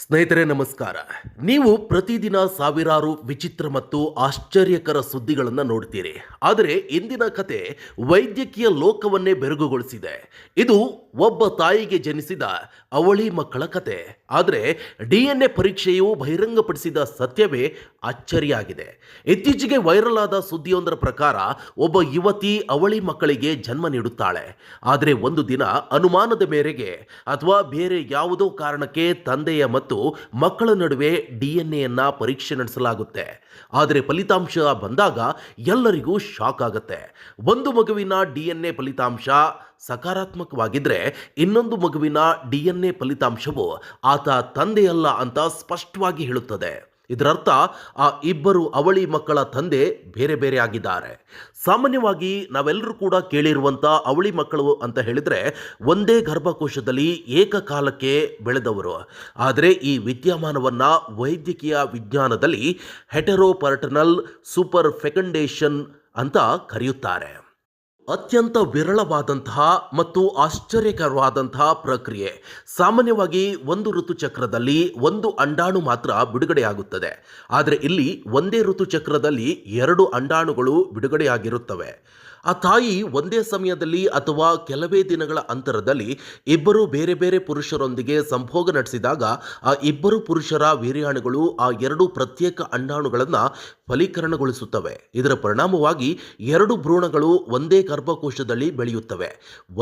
ಸ್ನೇಹಿತರೆ ನಮಸ್ಕಾರ. ನೀವು ಪ್ರತಿದಿನ ಸಾವಿರಾರು ವಿಚಿತ್ರ ಮತ್ತು ಆಶ್ಚರ್ಯಕರ ಸುದ್ದಿಗಳನ್ನು ನೋಡ್ತೀರಿ. ಆದರೆ ಇಂದಿನ ಕತೆ ವೈದ್ಯಕೀಯ ಲೋಕವನ್ನೇ ಬೆರಗುಗೊಳಿಸಿದೆ. ಇದು ಒಬ್ಬ ತಾಯಿಗೆ ಜನಿಸಿದ ಅವಳಿ ಮಕ್ಕಳ ಕತೆ. ಆದರೆ DNA ಪರೀಕ್ಷೆಯು ಬಹಿರಂಗಪಡಿಸಿದ ಸತ್ಯವೇ ಅಚ್ಚರಿಯಾಗಿದೆ. ಇತ್ತೀಚೆಗೆ ವೈರಲ್ ಆದ ಸುದ್ದಿಯೊಂದರ ಪ್ರಕಾರ ಒಬ್ಬ ಯುವತಿ ಅವಳಿ ಮಕ್ಕಳಿಗೆ ಜನ್ಮ ನೀಡುತ್ತಾಳೆ. ಆದರೆ ಒಂದು ದಿನ ಅನುಮಾನದ ಮೇರೆಗೆ ಅಥವಾ ಬೇರೆ ಯಾವುದೋ ಕಾರಣಕ್ಕೆ ತಂದೆಯ ಮತ್ತು ಮಕ್ಕಳ ನಡುವೆ DNA ಪರೀಕ್ಷೆ ನಡೆಸಲಾಗುತ್ತೆ. ಆದರೆ ಫಲಿತಾಂಶ ಬಂದಾಗ ಎಲ್ಲರಿಗೂ ಶಾಕ್ ಆಗುತ್ತೆ. ಒಂದು ಮಗುವಿನ DNA ಫಲಿತಾಂಶ ಸಕಾರಾತ್ಮಕವಾಗಿದ್ರೆ ಇನ್ನೊಂದು ಮಗುವಿನ DNA ಫಲಿತಾಂಶವು ಆತ ತಂದೆಯಲ್ಲ ಅಂತ ಸ್ಪಷ್ಟವಾಗಿ ಹೇಳುತ್ತದೆ. ಇದರರ್ಥ ಆ ಇಬ್ಬರು ಅವಳಿ ಮಕ್ಕಳ ತಂದೆ ಬೇರೆ ಬೇರೆ ಆಗಿದ್ದಾರೆ. ಸಾಮಾನ್ಯವಾಗಿ ನಾವೆಲ್ಲರೂ ಕೂಡ ಕೇಳಿರುವಂಥ ಅವಳಿ ಮಕ್ಕಳು ಅಂತ ಹೇಳಿದರೆ ಒಂದೇ ಗರ್ಭಕೋಶದಲ್ಲಿ ಏಕಕಾಲಕ್ಕೆ ಬೆಳೆದವರು. ಆದರೆ ಈ ವಿದ್ಯಮಾನವನ್ನು ವೈದ್ಯಕೀಯ ವಿಜ್ಞಾನದಲ್ಲಿ ಹೆಟೆರೋಪರ್ಟನಲ್ ಸೂಪರ್ ಫೆಕಂಡೇಷನ್ ಅಂತ ಕರೆಯುತ್ತಾರೆ. ಅತ್ಯಂತ ವಿರಳವಾದಂತಹ ಮತ್ತು ಆಶ್ಚರ್ಯಕರವಾದಂತಹ ಪ್ರಕ್ರಿಯೆ. ಸಾಮಾನ್ಯವಾಗಿ ಒಂದು ಋತುಚಕ್ರದಲ್ಲಿ ಒಂದು ಅಂಡಾಣು ಮಾತ್ರ ಬಿಡುಗಡೆಯಾಗುತ್ತದೆ. ಆದರೆ ಇಲ್ಲಿ ಒಂದೇ ಋತುಚಕ್ರದಲ್ಲಿ 2 ಅಂಡಾಣುಗಳು ಬಿಡುಗಡೆಯಾಗಿರುತ್ತವೆ. ಆ ತಾಯಿ ಒಂದೇ ಸಮಯದಲ್ಲಿ ಅಥವಾ ಕೆಲವೇ ದಿನಗಳ ಅಂತರದಲ್ಲಿ ಇಬ್ಬರು ಬೇರೆ ಬೇರೆ ಪುರುಷರೊಂದಿಗೆ ಸಂಭೋಗ ನಡೆಸಿದಾಗ ಆ ಇಬ್ಬರು ಪುರುಷರ ವೀರ್ಯಾಣುಗಳು ಆ 2 ಪ್ರತ್ಯೇಕ ಅಂಡಾಣುಗಳನ್ನು ಫಲೀಕರಣಗೊಳಿಸುತ್ತವೆ. ಇದರ ಪರಿಣಾಮವಾಗಿ 2 ಭ್ರೂಣಗಳು ಒಂದೇ ಗರ್ಭಕೋಶದಲ್ಲಿ ಬೆಳೆಯುತ್ತವೆ,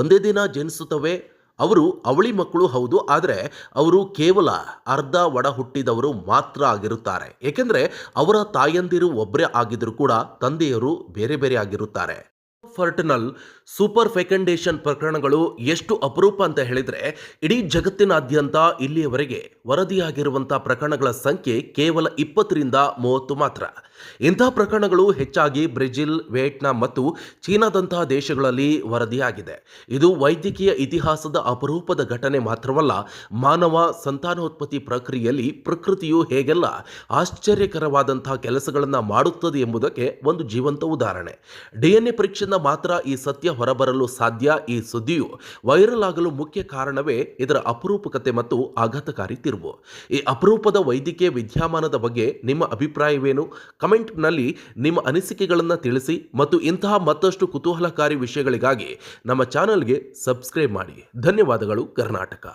ಒಂದೇ ದಿನ ಜನಿಸುತ್ತವೆ. ಅವರು ಅವಳಿ ಮಕ್ಕಳು ಹೌದು, ಆದರೆ ಅವರು ಕೇವಲ ಅರ್ಧ ಒಡ ಹುಟ್ಟಿದವರು ಮಾತ್ರ ಆಗಿರುತ್ತಾರೆ. ಏಕೆಂದರೆ ಅವರ ತಾಯಂದಿರು ಒಬ್ಬರೇ ಆಗಿದ್ದರೂ ಕೂಡ ತಂದೆಯರು ಬೇರೆ ಬೇರೆ ಆಗಿರುತ್ತಾರೆ. ಫರ್ಟನಲ್ ಸೂಪರ್ ಫೆಕಂಡೇಷನ್ ಪ್ರಕರಣಗಳು ಎಷ್ಟು ಅಪರೂಪ ಅಂತ ಹೇಳಿದರೆ ಇಡೀ ಜಗತ್ತಿನಾದ್ಯಂತ ಇಲ್ಲಿಯವರೆಗೆ ವರದಿಯಾಗಿರುವಂಥ ಪ್ರಕರಣಗಳ ಸಂಖ್ಯೆ ಕೇವಲ 20ರಿಂದ 30 ಮಾತ್ರ. ಇಂತಹ ಪ್ರಕರಣಗಳು ಹೆಚ್ಚಾಗಿ ಬ್ರೆಜಿಲ್, ವಿಯೆಟ್ನಾಂ ಮತ್ತು ಚೀನಾದಂತಹ ದೇಶಗಳಲ್ಲಿ ವರದಿಯಾಗಿದೆ. ಇದು ವೈದ್ಯಕೀಯ ಇತಿಹಾಸದ ಅಪರೂಪದ ಘಟನೆ ಮಾತ್ರವಲ್ಲ, ಮಾನವ ಸಂತಾನೋತ್ಪತ್ತಿ ಪ್ರಕ್ರಿಯೆಯಲ್ಲಿ ಪ್ರಕೃತಿಯು ಹೇಗೆಲ್ಲ ಆಶ್ಚರ್ಯಕರವಾದಂತಹ ಕೆಲಸಗಳನ್ನು ಮಾಡುತ್ತದೆ ಎಂಬುದಕ್ಕೆ ಒಂದು ಜೀವಂತ ಉದಾಹರಣೆ. DNA ಪರೀಕ್ಷೆಯಿಂದ ಮಾತ್ರ ಈ ಸತ್ಯ ಹೊರಬರಲು ಸಾಧ್ಯ. ಈ ಸುದ್ದಿಯು ವೈರಲ್ ಆಗಲು ಮುಖ್ಯ ಕಾರಣವೇ ಇದರ ಅಪರೂಪಕತೆ ಮತ್ತು ಆಘಾತಕಾರಿ ತಿರುವು. ಈ ಅಪರೂಪದ ವೈದ್ಯಕೀಯ ವಿದ್ಯಮಾನದ ಬಗ್ಗೆ ನಿಮ್ಮ ಅಭಿಪ್ರಾಯವೇನು? ಕಮೆಂಟ್ನಲ್ಲಿ ನಿಮ್ಮ ಅನಿಸಿಕೆಗಳನ್ನು ತಿಳಿಸಿ ಮತ್ತು ಇಂತಹ ಮತ್ತಷ್ಟು ಕುತೂಹಲಕಾರಿ ವಿಷಯಗಳಿಗಾಗಿ ನಮ್ಮ ಚಾನಲ್ಗೆ ಸಬ್ಸ್ಕ್ರೈಬ್ ಮಾಡಿ. ಧನ್ಯವಾದಗಳು. ಕರ್ನಾಟಕ.